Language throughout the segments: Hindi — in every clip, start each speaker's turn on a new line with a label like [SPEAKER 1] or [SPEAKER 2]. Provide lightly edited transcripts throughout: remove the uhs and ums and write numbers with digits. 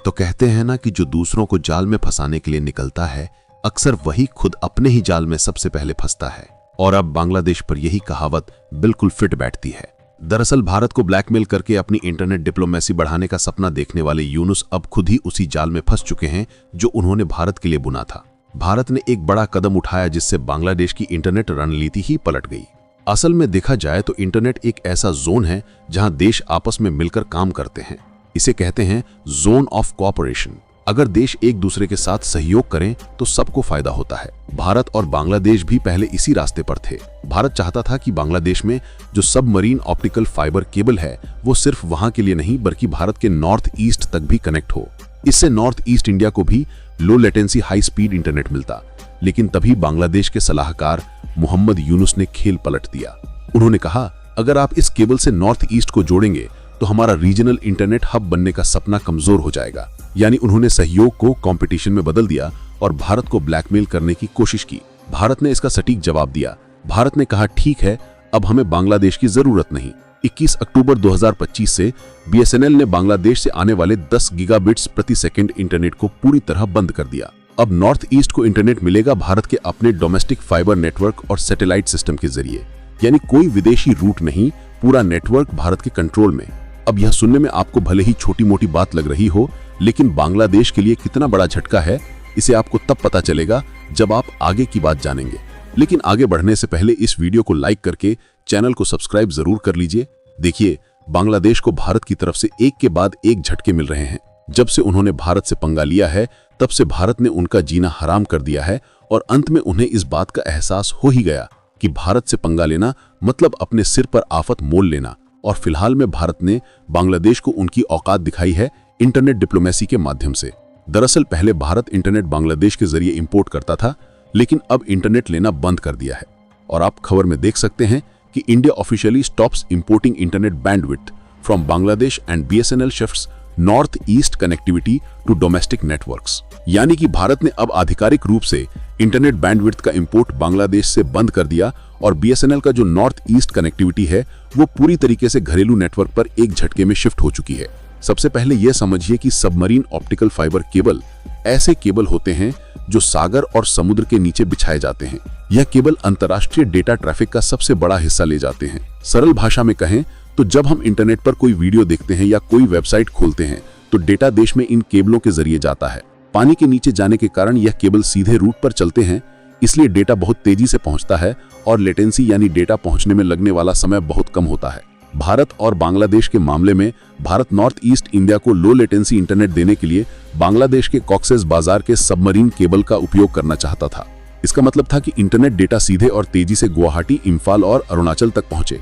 [SPEAKER 1] तो कहते हैं ना कि जो दूसरों को जाल में फंसाने के लिए निकलता है, अक्सर वही खुद अपने ही जाल में सबसे पहले फंसता है। और अब बांग्लादेश पर यही कहावत बिल्कुल फिट बैठती है। दरअसल भारत को ब्लैकमेल करके अपनी इंटरनेट डिप्लोमेसी बढ़ाने का सपना देखने वाले यूनुस अब खुद ही उसी जाल में फंस चुके हैं जो उन्होंने भारत के लिए बुना था। भारत ने एक बड़ा कदम उठाया जिससे बांग्लादेश की इंटरनेट रणनीति ही पलट गई। असल में देखा जाए तो इंटरनेट एक ऐसा जोन है जहां देश आपस में मिलकर काम करते हैं। इसे कहते हैं जोन ऑफ कोऑपरेशन। अगर देश एक दूसरे के साथ सहयोग करें तो सबको फायदा होता है। भारत और बांग्लादेश भी पहले इसी रास्ते पर थे। भारत चाहता था कि बांग्लादेश में जो सबमरीन ऑप्टिकल फाइबर केबल है वो सिर्फ वहां के लिए नहीं बल्कि भारत के नॉर्थ ईस्ट तक भी कनेक्ट हो। इससे नॉर्थ ईस्ट इंडिया को भी low latency high speed internet मिलता। लेकिन तभी बांग्लादेश के सलाहकार मोहम्मद यूनुस ने खेल पलट दिया। उन्होंने कहा, अगर आप इस केबल से नॉर्थ ईस्ट को जोड़ेंगे तो हमारा रीजनल इंटरनेट हब बनने का सपना कमजोर हो जाएगा। यानी उन्होंने सहयोग को कंपटीशन में बदल दिया और भारत को ब्लैकमेल करने की कोशिश की। भारत ने इसका सटीक जवाब दिया। भारत ने कहा, ठीक है, अब हमें बांग्लादेश की जरूरत नहीं। 21 अक्टूबर 2025 से बीएसएनएल ने बांग्लादेश से आने वाले 10 गीगाबिट्स प्रति सेकंड इंटरनेट को पूरी तरह बंद कर दिया। अब नॉर्थ ईस्ट को इंटरनेट मिलेगा भारत के अपने डोमेस्टिक फाइबर नेटवर्क और सैटेलाइट सिस्टम के जरिए। यानी कोई विदेशी रूट नहीं, पूरा नेटवर्क भारत के कंट्रोल में। अब यह सुनने में आपको भले ही छोटी मोटी बात लग रही हो, लेकिन बांग्लादेश के लिए कितना बड़ा झटका है इसे आपको तब पता चलेगा जब आप आगे की बात जानेंगे। लेकिन आगे बढ़ने से पहले इस वीडियो को लाइक करके चैनल को सब्सक्राइब जरूर कर लीजिए। देखिए, बांग्लादेश को भारत की तरफ से एक के बाद एक झटके मिल रहे हैं। जब से उन्होंने भारत से पंगा लिया है तब से भारत ने उनका जीना हराम कर दिया है और अंत में उन्हें इस बात का एहसास हो ही गया कि भारत से पंगा लेना मतलब अपने सिर पर आफत मोल लेना। और फिलहाल में भारत ने बांग्लादेश को उनकी औकात दिखाई है इंटरनेट डिप्लोमेसी के माध्यम से। दरअसल पहले भारत इंटरनेट बांग्लादेश के जरिए इंपोर्ट करता था, लेकिन अब इंटरनेट लेना बंद कर दिया है। और आप खबर में देख सकते हैं कि India officially stops importing internet bandwidth from Bangladesh and BSNL shifts north east connectivity to domestic networks. यानी कि भारत ने अब आधिकारिक रूप से इंटरनेट बैंडविड्थ का इंपोर्ट बांग्लादेश से बंद कर दिया और बीएसएनएल का जो नॉर्थ ईस्ट कनेक्टिविटी है वो पूरी तरीके से घरेलू नेटवर्क पर एक झटके में शिफ्ट हो चुकी है। सबसे पहले यह समझिए कि सबमरीन ऑप्टिकल फाइबर केबल ऐसे केबल होते हैं जो सागर और समुद्र के नीचे बिछाए जाते हैं। यह केबल अंतर्राष्ट्रीय डेटा ट्रैफिक का सबसे बड़ा हिस्सा ले जाते हैं। सरल भाषा में कहें तो जब हम इंटरनेट पर कोई वीडियो देखते हैं या कोई वेबसाइट खोलते हैं तो डेटा देश में इन केबलों के जरिए जाता है। पानी के नीचे जाने के कारण यह केबल सीधे रूट पर चलते हैं, इसलिए डेटा बहुत तेजी से पहुंचता है और लेटेंसी यानी डेटा पहुंचने में लगने वाला समय बहुत कम होता है। भारत और बांग्लादेश के मामले में भारत नॉर्थ ईस्ट इंडिया को लो लेटेंसी इंटरनेट देने के लिए बांग्लादेश के कॉक्सेस बाजार के सबमरीन केबल का उपयोग करना चाहता था। इसका मतलब था कि इंटरनेट डेटा सीधे और तेजी से गुवाहाटी, इम्फाल और अरुणाचल तक पहुंचे।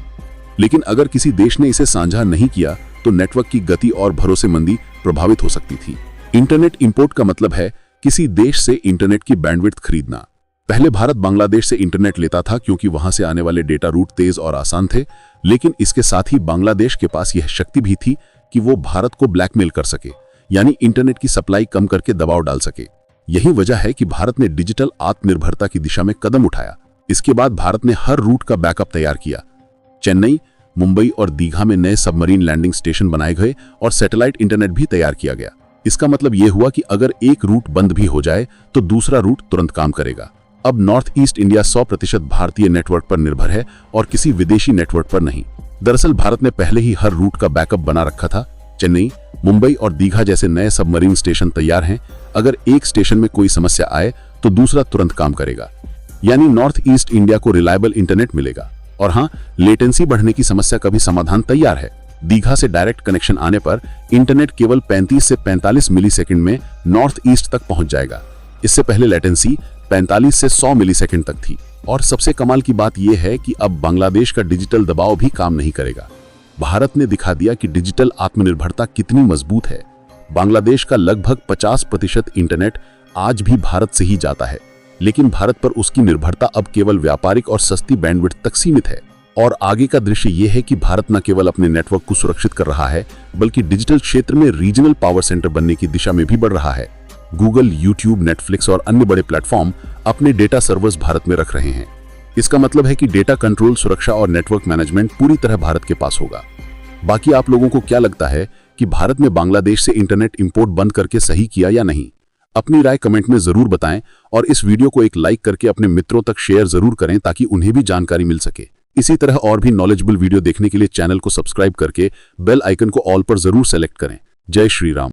[SPEAKER 1] लेकिन अगर किसी देश ने इसे साझा नहीं किया तो नेटवर्क की गति और भरोसेमंदी प्रभावित हो सकती थी। इंटरनेट इंपोर्ट का मतलब है किसी देश से इंटरनेट की बैंडविड्थ खरीदना। पहले भारत बांग्लादेश से इंटरनेट लेता था क्योंकि वहां से आने वाले डेटा रूट तेज और आसान थे, लेकिन इसके साथ ही बांग्लादेश के पास यह शक्ति भी थी कि वो भारत को ब्लैकमेल कर सके, यानी इंटरनेट की सप्लाई कम करके दबाव डाल सके। यही वजह है कि भारत ने डिजिटल आत्मनिर्भरता की दिशा में कदम उठाया। इसके बाद भारत ने हर रूट का बैकअप तैयार किया। चेन्नई, मुंबई और दीघा में नए सबमरीन लैंडिंग स्टेशन बनाए गए और सैटेलाइट इंटरनेट भी तैयार किया गया। इसका मतलब यह हुआ कि अगर एक रूट बंद भी हो जाए तो दूसरा रूट तुरंत काम करेगा। अब नॉर्थ ईस्ट इंडिया 100% भारतीय नेटवर्क पर निर्भर है और किसी विदेशी नेटवर्क पर नहीं। दरअसल भारत ने पहले ही हर रूट का बैकअप बना रखा था। चेन्नई, मुंबई और दीघा जैसे नए सबमरीन स्टेशन तैयार हैं। अगर एक स्टेशन में कोई समस्या आए तो दूसरा तुरंत काम करेगा, यानी नॉर्थ ईस्ट इंडिया को रिलायबल इंटरनेट मिलेगा। और हाँ, लेटेंसी बढ़ने की समस्या का भी समाधान तैयार है। दीघा से डायरेक्ट कनेक्शन आने पर इंटरनेट केवल 35 से 45 मिलीसेकंड में नॉर्थ ईस्ट तक पहुंच जाएगा। इससे पहले लेटेंसी 45 से 100 मिलीसेकंड तक थी। और सबसे कमाल की बात यह है कि अब बांग्लादेश का डिजिटल दबाव भी काम नहीं करेगा। भारत ने दिखा दिया कि डिजिटल आत्मनिर्भरता कितनी मजबूत है। बांग्लादेश का लगभग 50% इंटरनेट आज भी भारत से ही जाता है, लेकिन भारत पर उसकी निर्भरता अब केवल व्यापारिक और सस्ती बैंडविड्थ तक सीमित है। और आगे का दृश्य यह है कि भारत न केवल अपने नेटवर्क को सुरक्षित कर रहा है, बल्कि डिजिटल क्षेत्र में रीजनल पावर सेंटर बनने की दिशा में भी बढ़ रहा है। गूगल, यूट्यूब, नेटफ्लिक्स और अन्य बड़े प्लेटफॉर्म अपने डेटा सर्वर्स भारत में रख रहे हैं। इसका मतलब है कि डेटा कंट्रोल, सुरक्षा और नेटवर्क मैनेजमेंट पूरी तरह भारत के पास होगा। बाकी आप लोगों को क्या लगता है
[SPEAKER 2] कि भारत में बांग्लादेश से इंटरनेट इंपोर्ट बंद करके सही किया या नहीं। अपनी राय कमेंट में जरूर बताएं और इस वीडियो को एक लाइक करके अपने मित्रों तक शेयर जरूर करें ताकि उन्हें भी जानकारी मिल सके। इसी तरह और भी नॉलेजेबल वीडियो देखने के लिए चैनल को सब्सक्राइब करके बेल आइकन को ऑल पर जरूर सेलेक्ट करें। जय श्री राम।